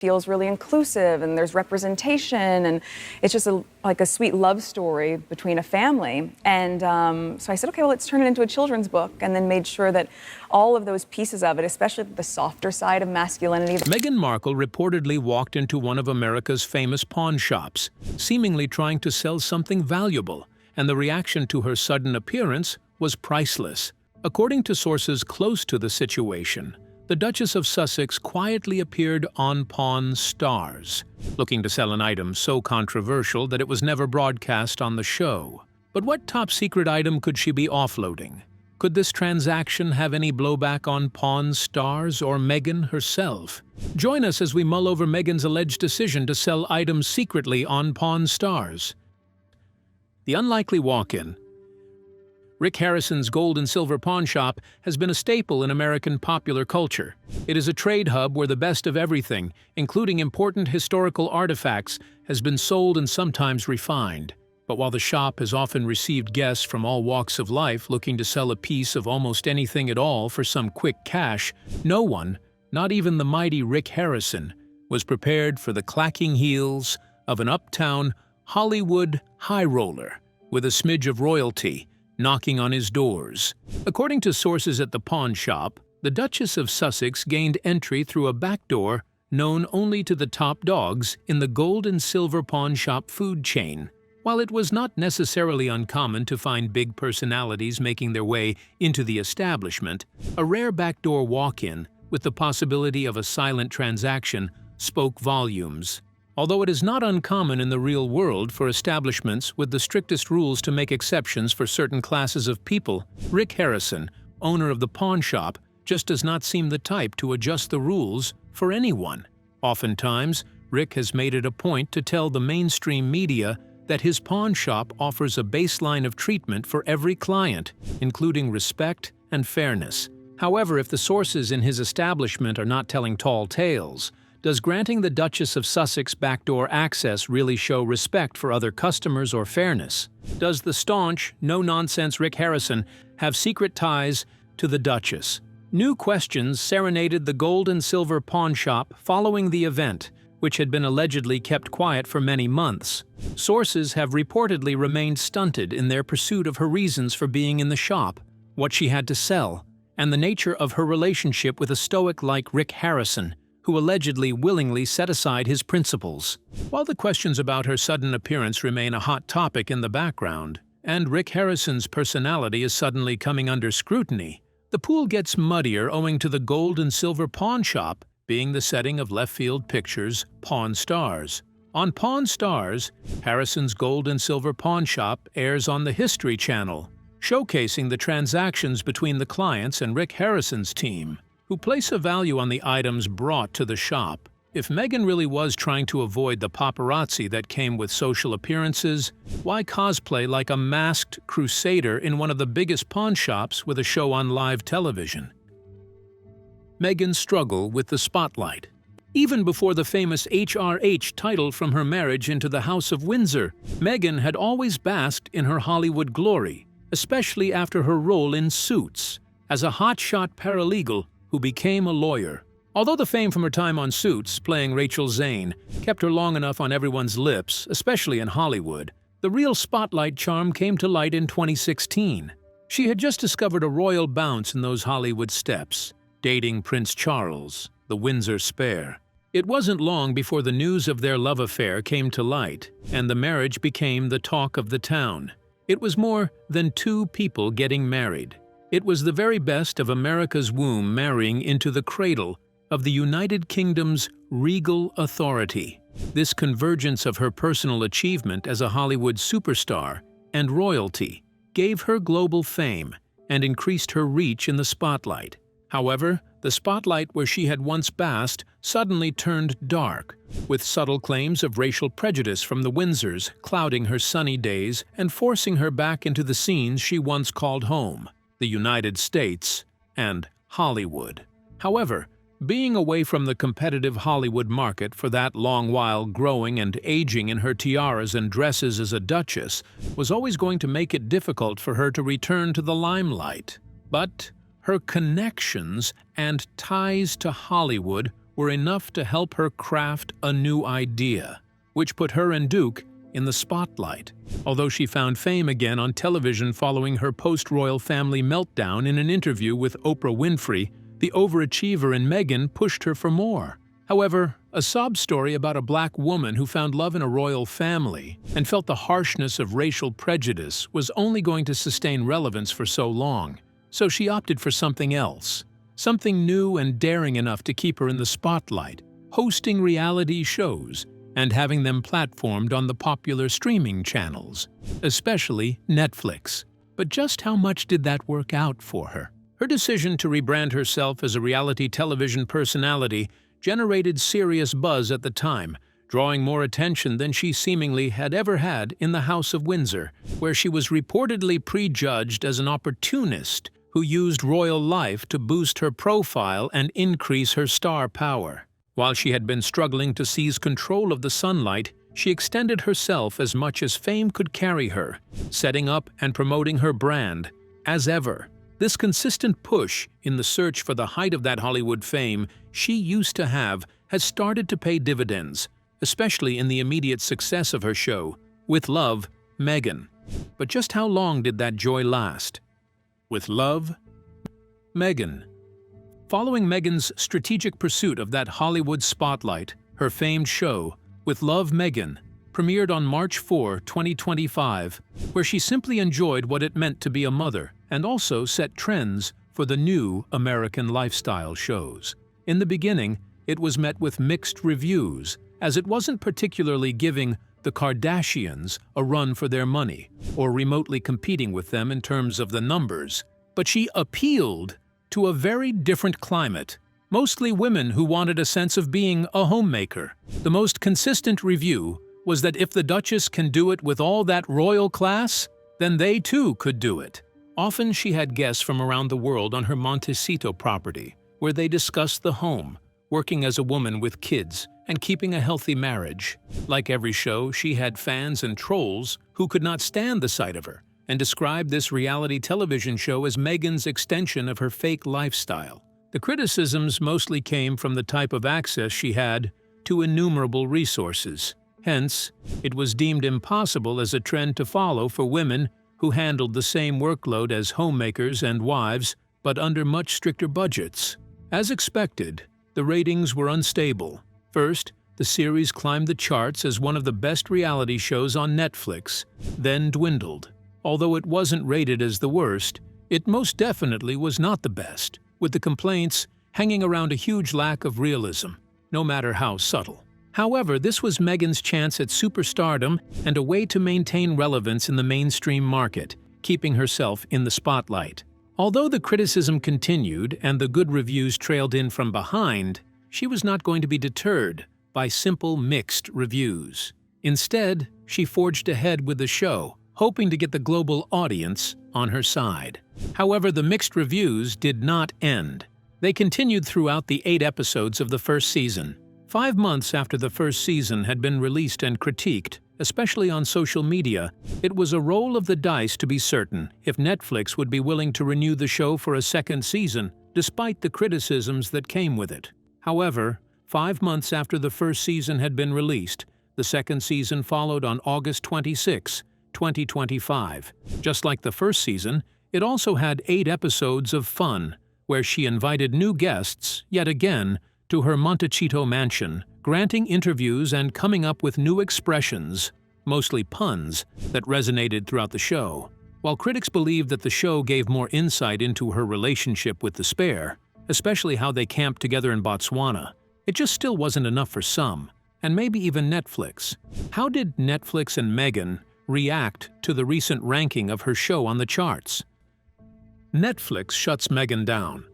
feels really inclusive and there's representation, and it's just like a sweet love story between a family. And so I said, okay, well, let's turn it into a children's book, and then made sure that all of those pieces of it, especially the softer side of masculinity. Meghan Markle reportedly walked into one of America's famous pawn shops, seemingly trying to sell something valuable, and the reaction to her sudden appearance was priceless. According to sources close to the situation, the Duchess of Sussex quietly appeared on Pawn Stars, looking to sell an item so controversial that it was never broadcast on the show. But what top-secret item could she be offloading? Could this transaction have any blowback on Pawn Stars or Meghan herself? Join us as we mull over Meghan's alleged decision to sell items secretly on Pawn Stars. The unlikely walk-in. Rick Harrison's gold and silver pawn shop has been a staple in American popular culture. It is a trade hub where the best of everything, including important historical artifacts, has been sold and sometimes refined. But while the shop has often received guests from all walks of life looking to sell a piece of almost anything at all for some quick cash, no one, not even the mighty Rick Harrison, was prepared for the clacking heels of an uptown Hollywood high roller with a smidge of royalty knocking on his doors. According to sources at the pawn shop, the Duchess of Sussex gained entry through a back door known only to the top dogs in the gold and silver pawn shop food chain. While it was not necessarily uncommon to find big personalities making their way into the establishment, a rare backdoor walk-in with the possibility of a silent transaction spoke volumes. Although it is not uncommon in the real world for establishments with the strictest rules to make exceptions for certain classes of people, Rick Harrison, owner of the pawn shop, just does not seem the type to adjust the rules for anyone. Oftentimes, Rick has made it a point to tell the mainstream media that his pawn shop offers a baseline of treatment for every client, including respect and fairness. However, if the sources in his establishment are not telling tall tales, does granting the Duchess of Sussex backdoor access really show respect for other customers or fairness? Does the staunch, no-nonsense Rick Harrison have secret ties to the Duchess? New questions serenaded the gold and silver pawn shop following the event, which had been allegedly kept quiet for many months. Sources have reportedly remained stunted in their pursuit of her reasons for being in the shop, what she had to sell, and the nature of her relationship with a stoic like Rick Harrison, who allegedly willingly set aside his principles. While the questions about her sudden appearance remain a hot topic in the background, and Rick Harrison's personality is suddenly coming under scrutiny, the pool gets muddier owing to the gold and silver pawn shop being the setting of left-field pictures Pawn Stars. On Pawn Stars, Harrison's gold and silver pawn shop airs on the History Channel, showcasing the transactions between the clients and Rick Harrison's team, who place a value on the items brought to the shop. If Meghan really was trying to avoid the paparazzi that came with social appearances, why cosplay like a masked crusader in one of the biggest pawn shops with a show on live television? Meghan's struggle with the spotlight. Even before the famous HRH title from her marriage into the House of Windsor, Meghan had always basked in her Hollywood glory, especially after her role in Suits, as a hotshot paralegal who became a lawyer. Although the fame from her time on Suits, playing Rachel Zane, kept her long enough on everyone's lips, especially in Hollywood, the real spotlight charm came to light in 2016. She had just discovered a royal bounce in those Hollywood steps, dating Prince Charles, the Windsor spare. It wasn't long before the news of their love affair came to light, and the marriage became the talk of the town. It was more than two people getting married. It was the very best of America's womb marrying into the cradle of the United Kingdom's regal authority. This convergence of her personal achievement as a Hollywood superstar and royalty gave her global fame and increased her reach in the spotlight. However, the spotlight where she had once basked suddenly turned dark, with subtle claims of racial prejudice from the Windsors clouding her sunny days and forcing her back into the scenes she once called home, the United States and Hollywood. However, being away from the competitive Hollywood market for that long while growing and aging in her tiaras and dresses as a duchess was always going to make it difficult for her to return to the limelight. But her connections and ties to Hollywood were enough to help her craft a new idea, which put her and Duke in the spotlight. Although she found fame again on television following her post-royal family meltdown in an interview with Oprah Winfrey, the overachiever in Meghan pushed her for more. However, a sob story about a black woman who found love in a royal family and felt the harshness of racial prejudice was only going to sustain relevance for so long, so she opted for something else, something new and daring enough to keep her in the spotlight, hosting reality shows and having them platformed on the popular streaming channels, especially Netflix. But just how much did that work out for her? Her decision to rebrand herself as a reality television personality generated serious buzz at the time, drawing more attention than she seemingly had ever had in the House of Windsor, where she was reportedly prejudged as an opportunist who used royal life to boost her profile and increase her star power. While she had been struggling to seize control of the sunlight, she extended herself as much as fame could carry her, setting up and promoting her brand. As ever, this consistent push in the search for the height of that Hollywood fame she used to have has started to pay dividends, especially in the immediate success of her show, With Love, Meghan. But just how long did that joy last? With Love, Meghan. Following Meghan's strategic pursuit of that Hollywood spotlight, her famed show, With Love, Meghan, premiered on March 4, 2025, where she simply enjoyed what it meant to be a mother and also set trends for the new American lifestyle shows. In the beginning, it was met with mixed reviews, as it wasn't particularly giving the Kardashians a run for their money or remotely competing with them in terms of the numbers. But she appealed to a very different climate, mostly women who wanted a sense of being a homemaker. The most consistent review was that if the Duchess can do it with all that royal class, then they too could do it. Often she had guests from around the world on her Montecito property, where they discussed the home, working as a woman with kids, and keeping a healthy marriage. Like every show, she had fans and trolls who could not stand the sight of her, and described this reality television show as Meghan's extension of her fake lifestyle. The criticisms mostly came from the type of access she had to innumerable resources. Hence, it was deemed impossible as a trend to follow for women who handled the same workload as homemakers and wives, but under much stricter budgets. As expected, the ratings were unstable. First, the series climbed the charts as one of the best reality shows on Netflix, then dwindled. Although it wasn't rated as the worst, it most definitely was not the best, with the complaints hanging around a huge lack of realism, no matter how subtle. However, this was Meghan's chance at superstardom and a way to maintain relevance in the mainstream market, keeping herself in the spotlight. Although the criticism continued and the good reviews trailed in from behind, she was not going to be deterred by simple mixed reviews. Instead, she forged ahead with the show, hoping to get the global audience on her side. However, the mixed reviews did not end. They continued throughout the 8 episodes of the first season. 5 months after the first season had been released and critiqued, especially on social media, it was a roll of the dice to be certain if Netflix would be willing to renew the show for a second season, despite the criticisms that came with it. However, 5 months after the first season had been released, the second season followed on August 26, 2025. Just like the first season, it also had 8 episodes of fun, where she invited new guests, yet again, to her Montecito mansion, granting interviews and coming up with new expressions, mostly puns, that resonated throughout the show. While critics believed that the show gave more insight into her relationship with the spare, especially how they camped together in Botswana, it just still wasn't enough for some, and maybe even Netflix. How did Netflix and Meghan react to the recent ranking of her show on the charts? Netflix shuts Meghan down.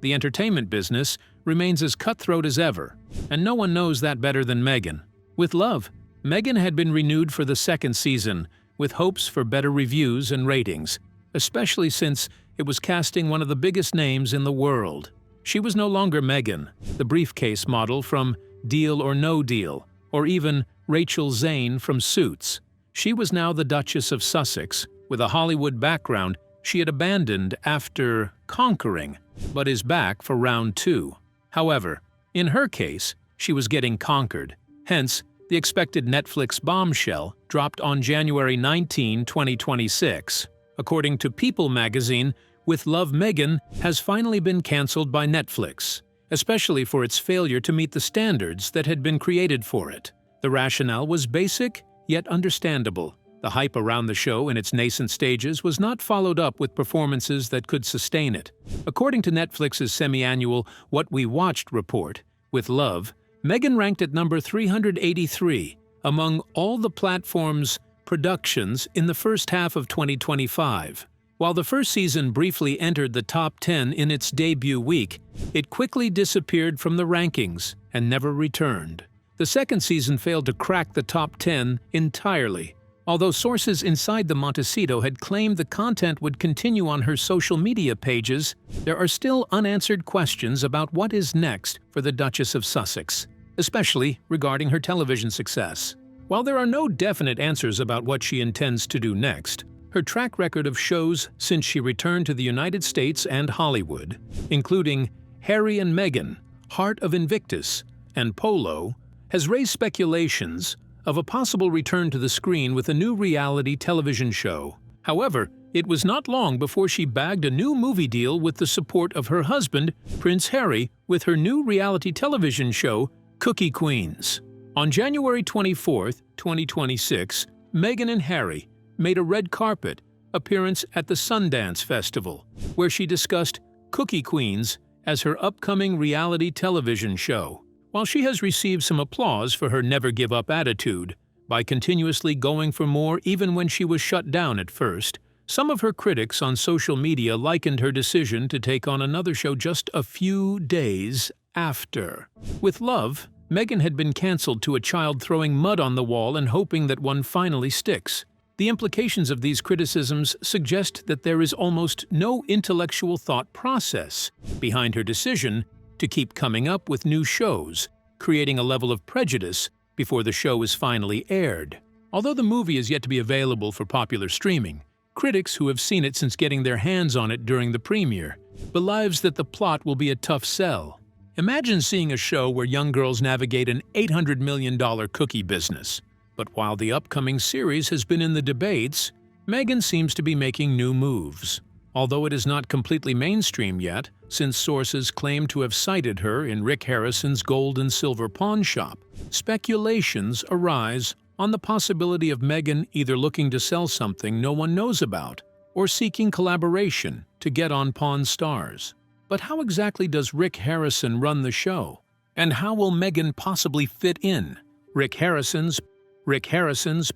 The entertainment business remains as cutthroat as ever, and no one knows that better than Meghan. With Love, Meghan had been renewed for the second season, with hopes for better reviews and ratings, especially since it was casting one of the biggest names in the world. She was no longer Meghan, the briefcase model from Deal or No Deal, or even Rachel Zane from Suits. She was now the Duchess of Sussex, with a Hollywood background she had abandoned after Conquering, but is back for round 2. However, In her case, she was getting conquered. Hence, the expected Netflix bombshell dropped on January 19, 2026. According to People magazine, With Love Meghan has finally been cancelled by Netflix, especially for its failure to meet the standards that had been created for it. The rationale was basic, yet understandable. The hype around the show in its nascent stages was not followed up with performances that could sustain it. According to Netflix's semi-annual What We Watched report, With Love, Meghan ranked at number 383 among all the platform's productions in the first half of 2025. While the first season briefly entered the top 10 in its debut week, it quickly disappeared from the rankings and never returned. The second season failed to crack the top 10 entirely. Although sources inside the Montecito had claimed the content would continue on her social media pages, there are still unanswered questions about what is next for the Duchess of Sussex, especially regarding her television success. While there are no definite answers about what she intends to do next, her track record of shows since she returned to the United States and Hollywood, including Harry and Meghan, Heart of Invictus, and Polo, has raised speculations of a possible return to the screen with a new reality television show. However, it was not long before she bagged a new movie deal with the support of her husband, Prince Harry, with her new reality television show, Cookie Queens. On January 24, 2026, Meghan and Harry made a red carpet appearance at the Sundance Festival, where she discussed Cookie Queens as her upcoming reality television show. While she has received some applause for her never-give-up attitude, by continuously going for more even when she was shut down at first, some of her critics on social media likened her decision to take on another show just a few days after. With Love, Meghan had been cancelled to a child throwing mud on the wall and hoping that one finally sticks. The implications of these criticisms suggest that there is almost no intellectual thought process behind her decision to keep coming up with new shows, creating a level of prejudice before the show is finally aired. Although the movie is yet to be available for popular streaming, critics who have seen it since getting their hands on it during the premiere believes that the plot will be a tough sell. Imagine seeing a show where young girls navigate an $800 million cookie business. But while the upcoming series has been in the debates, Meghan seems to be making new moves. Although it is not completely mainstream yet, since sources claim to have cited her in Rick Harrison's gold and silver pawn shop, speculations arise on the possibility of Meghan either looking to sell something no one knows about or seeking collaboration to get on Pawn Stars. But how exactly does Rick Harrison run the show? And how will Meghan possibly fit in? Rick Harrison's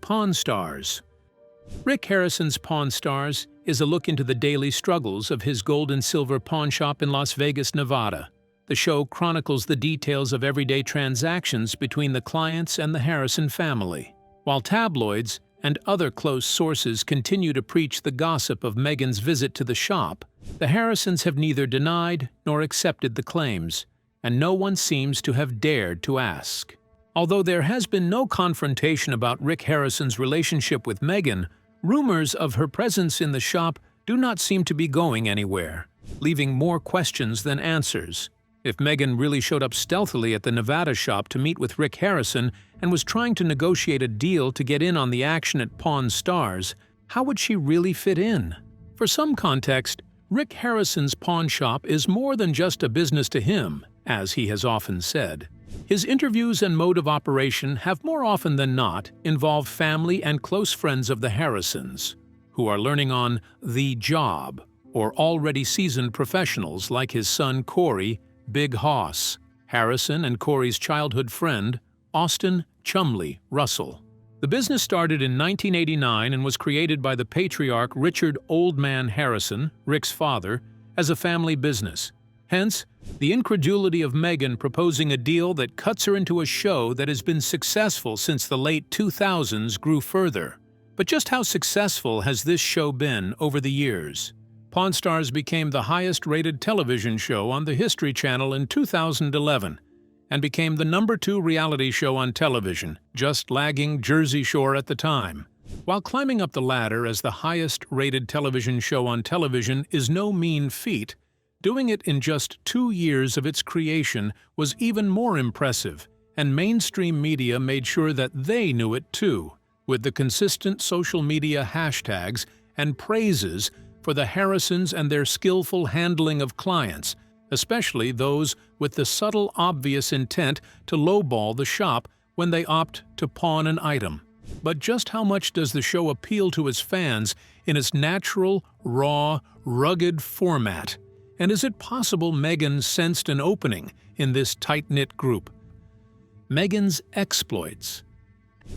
Pawn Stars. Rick Harrison's Pawn Stars is a look into the daily struggles of his gold and silver pawn shop in Las Vegas, Nevada. The show chronicles the details of everyday transactions between the clients and the Harrison family. While tabloids and other close sources continue to preach the gossip of Meghan's visit to the shop, the Harrisons have neither denied nor accepted the claims, and no one seems to have dared to ask. Although there has been no confrontation about Rick Harrison's relationship with Meghan, rumors of her presence in the shop do not seem to be going anywhere, leaving more questions than answers. If Meghan really showed up stealthily at the Nevada shop to meet with Rick Harrison and was trying to negotiate a deal to get in on the action at Pawn Stars, how would she really fit in? For some context, Rick Harrison's pawn shop is more than just a business to him, as he has often said. His interviews and mode of operation have more often than not involved family and close friends of the Harrisons, who are learning on the job, or already seasoned professionals like his son Corey, Big Hoss, Harrison and Corey's childhood friend, Austin Chumley Russell. The business started in 1989 and was created by the patriarch Richard Old Man Harrison, Rick's father, as a family business. Hence, the incredulity of Meghan proposing a deal that cuts her into a show that has been successful since the late 2000s grew further. But just how successful has this show been over the years? Pawn Stars became the highest-rated television show on the History Channel in 2011 and became the #2 reality show on television, just lagging Jersey Shore at the time. While climbing up the ladder as the highest-rated television show on television is no mean feat, Doing it in just 2 years of its creation was even more impressive, and mainstream media made sure that they knew it too, with the consistent social media hashtags and praises for the Harrisons and their skillful handling of clients, especially those with the subtle, obvious intent to lowball the shop when they opt to pawn an item. But just how much does the show appeal to its fans in its natural, raw, rugged format? And is it possible Meghan sensed an opening in this tight-knit group? Meghan's exploits.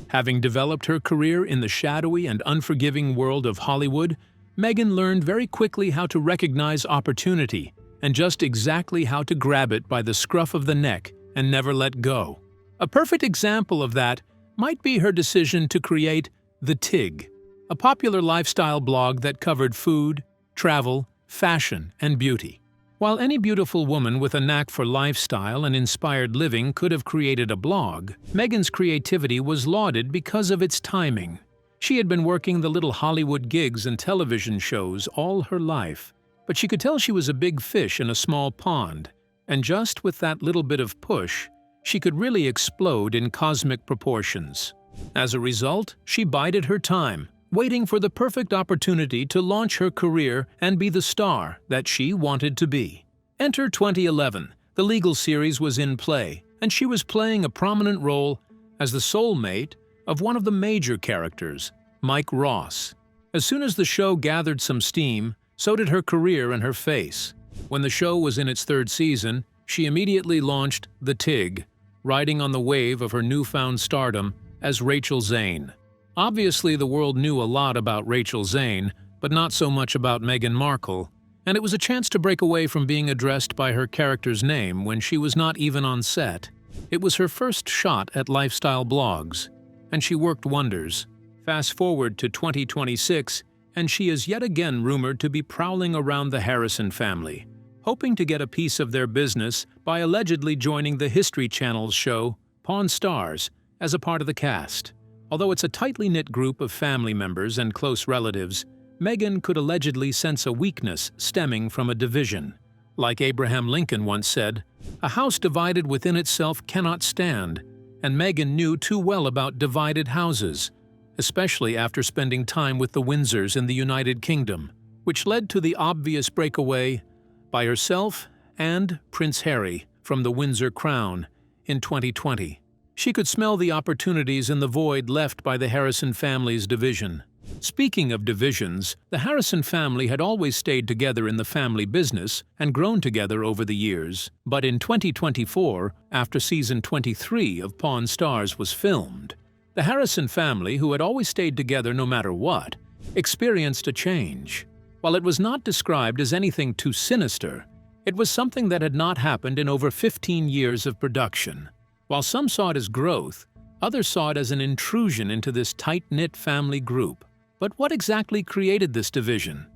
Having developed her career in the shadowy and unforgiving world of Hollywood, Meghan learned very quickly how to recognize opportunity and just exactly how to grab it by the scruff of the neck and never let go. A perfect example of that might be her decision to create The Tig, a popular lifestyle blog that covered food, travel, fashion, and beauty. While any beautiful woman with a knack for lifestyle and inspired living could have created a blog, Meghan's creativity was lauded because of its timing. She had been working the little Hollywood gigs and television shows all her life, but she could tell she was a big fish in a small pond, and just with that little bit of push, she could really explode in cosmic proportions. As a result, she bided her time, waiting for the perfect opportunity to launch her career and be the star that she wanted to be. Enter 2011. The legal series was in play, and she was playing a prominent role as the soulmate of one of the major characters, Mike Ross. As soon as the show gathered some steam, so did her career and her face. When the show was in its 3rd season, she immediately launched The Tig, riding on the wave of her newfound stardom as Rachel Zane. Obviously, the world knew a lot about Rachel Zane, but not so much about Meghan Markle, and it was a chance to break away from being addressed by her character's name when she was not even on set. It was her first shot at lifestyle blogs, and she worked wonders. Fast forward to 2026, and she is yet again rumored to be prowling around the Harrison family, hoping to get a piece of their business by allegedly joining the History Channel's show, Pawn Stars, as a part of the cast. Although it's a tightly knit group of family members and close relatives, Meghan could allegedly sense a weakness stemming from a division. Like Abraham Lincoln once said, "A house divided within itself cannot stand," and Meghan knew too well about divided houses, especially after spending time with the Windsors in the United Kingdom, which led to the obvious breakaway by herself and Prince Harry from the Windsor crown in 2020. She could smell the opportunities in the void left by the Harrison family's division. Speaking of divisions, the Harrison family had always stayed together in the family business and grown together over the years. But in 2024, after season 23 of Pawn Stars was filmed, the Harrison family, who had always stayed together no matter what, experienced a change. While it was not described as anything too sinister, it was something that had not happened in over 15 years of production. While some saw it as growth, others saw it as an intrusion into this tight-knit family group. But what exactly created this division?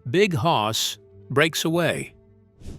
Big Hoss breaks away.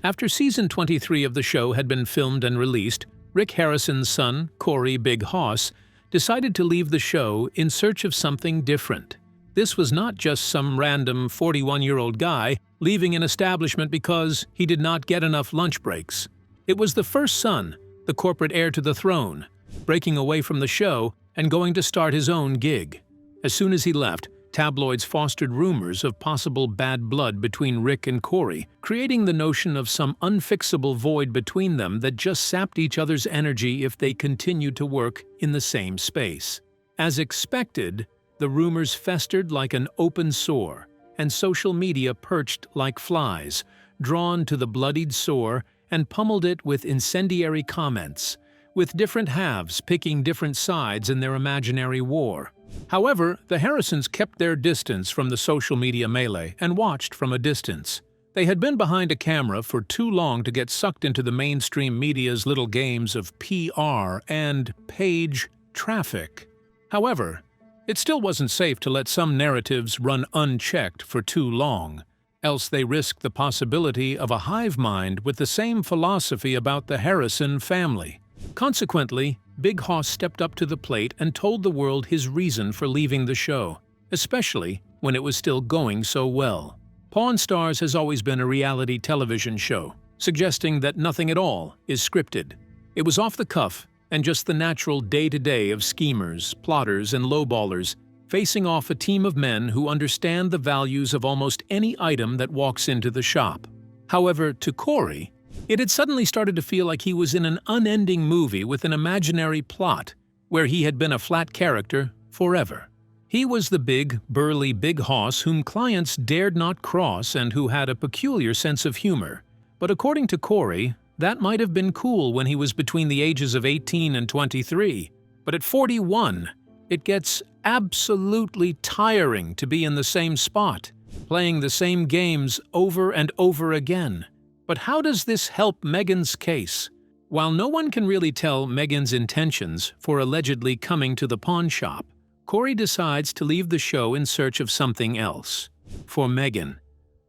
After season 23 of the show had been filmed and released, Rick Harrison's son, Corey Big Hoss, decided to leave the show in search of something different. This was not just some random 41-year-old guy leaving an establishment because he did not get enough lunch breaks. It was the first son, the corporate heir to the throne, breaking away from the show and going to start his own gig. As soon as he left, tabloids fostered rumors of possible bad blood between Rick and Corey, creating the notion of some unfixable void between them that just sapped each other's energy if they continued to work in the same space. As expected, the rumors festered like an open sore, and social media perched like flies, drawn to the bloodied sore and pummeled it with incendiary comments, with different halves picking different sides in their imaginary war. However, the Harrisons kept their distance from the social media melee and watched from a distance. They had been behind a camera for too long to get sucked into the mainstream media's little games of PR and page traffic. However, it still wasn't safe to let some narratives run unchecked for too long, else they risked the possibility of a hive mind with the same philosophy about the Harrison family. Consequently, Big Hoss stepped up to the plate and told the world his reason for leaving the show, especially when it was still going so well. Pawn Stars has always been a reality television show, suggesting that nothing at all is scripted. It was off the cuff and just the natural day-to-day of schemers, plotters, and lowballers facing off a team of men who understand the values of almost any item that walks into the shop. However, to Corey, it had suddenly started to feel like he was in an unending movie with an imaginary plot, where he had been a flat character forever. He was the big, burly big hoss whom clients dared not cross and who had a peculiar sense of humor. But according to Corey, that might have been cool when he was between the ages of 18 and 23. But at 41, it gets absolutely tiring to be in the same spot, playing the same games over and over again. But how does this help Meghan's case? While no one can really tell Meghan's intentions for allegedly coming to the pawn shop, Corey decides to leave the show in search of something else. For Meghan,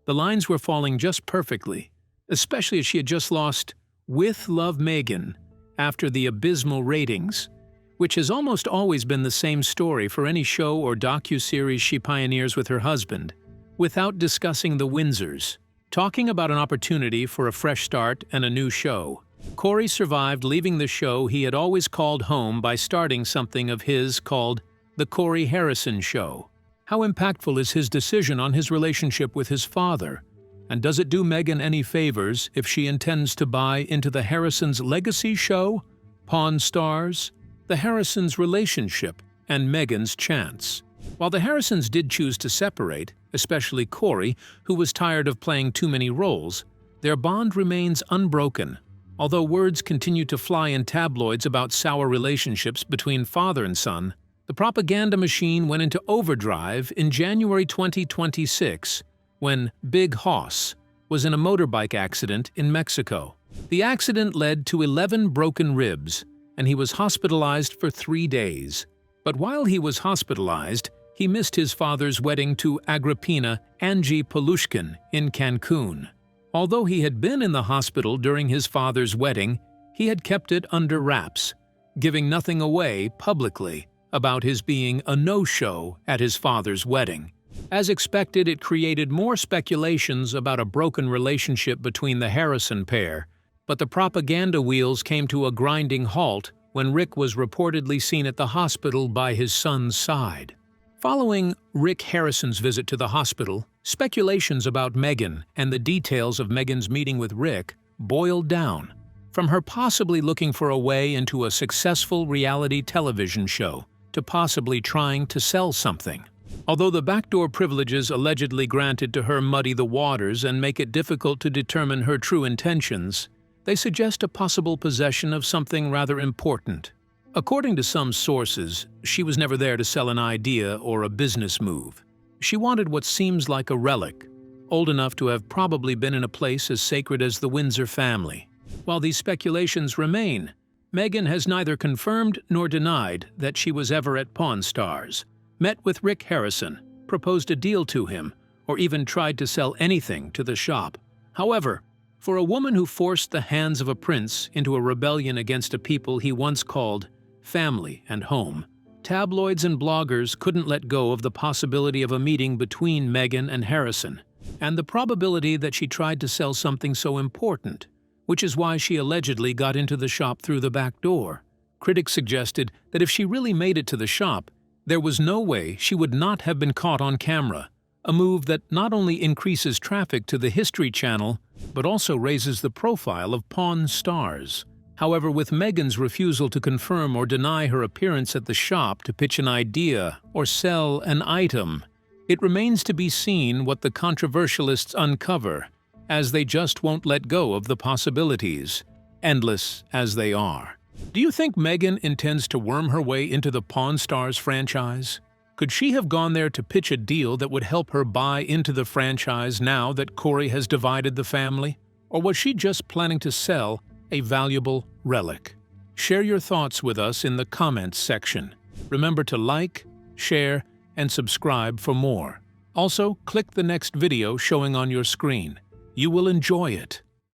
the lines were falling just perfectly, especially as she had just lost With Love Meghan after the abysmal ratings, which has almost always been the same story for any show or docuseries she pioneers with her husband, without discussing the Windsors. Talking about an opportunity for a fresh start and a new show, Corey survived leaving the show he had always called home by starting something of his called The Corey Harrison Show. How impactful is his decision on his relationship with his father? And does it do Meghan any favors if she intends to buy into the Harrisons' legacy show, Pawn Stars, the Harrisons' relationship, and Meghan's chance? While the Harrisons did choose to separate, especially Corey, who was tired of playing too many roles, their bond remains unbroken. Although words continue to fly in tabloids about sour relationships between father and son, the propaganda machine went into overdrive in January 2026 when Big Hoss was in a motorbike accident in Mexico. The accident led to 11 broken ribs, and he was hospitalized for 3 days. But while he was hospitalized, he missed his father's wedding to Agrippina Angie Polushkin in Cancun. Although he had been in the hospital during his father's wedding, he had kept it under wraps, giving nothing away publicly about his being a no-show at his father's wedding. As expected, it created more speculations about a broken relationship between the Harrison pair, but the propaganda wheels came to a grinding halt when Rick was reportedly seen at the hospital by his son's side. Following Rick Harrison's visit to the hospital, speculations about Meghan and the details of Meghan's meeting with Rick boiled down, from her possibly looking for a way into a successful reality television show to possibly trying to sell something. Although the backdoor privileges allegedly granted to her muddy the waters and make it difficult to determine her true intentions, they suggest a possible possession of something rather important. According to some sources, she was never there to sell an idea or a business move. She wanted what seems like a relic, old enough to have probably been in a place as sacred as the Windsor family. While these speculations remain, Meghan has neither confirmed nor denied that she was ever at Pawn Stars, met with Rick Harrison, proposed a deal to him, or even tried to sell anything to the shop. However, for a woman who forced the hands of a prince into a rebellion against a people he once called family and home, tabloids and bloggers couldn't let go of the possibility of a meeting between Meghan and Harrison, and the probability that she tried to sell something so important, which is why she allegedly got into the shop through the back door. Critics suggested that if she really made it to the shop, there was no way she would not have been caught on camera, a move that not only increases traffic to the History Channel, but also raises the profile of Pawn Stars. However, with Meghan's refusal to confirm or deny her appearance at the shop to pitch an idea or sell an item, it remains to be seen what the controversialists uncover, as they just won't let go of the possibilities, endless as they are. Do you think Meghan intends to worm her way into the Pawn Stars franchise? Could she have gone there to pitch a deal that would help her buy into the franchise now that Corey has divided the family? Or was she just planning to sell a valuable relic? Share your thoughts with us in the comments section. Remember to like, share, and subscribe for more. Also, click the next video showing on your screen. You will enjoy it.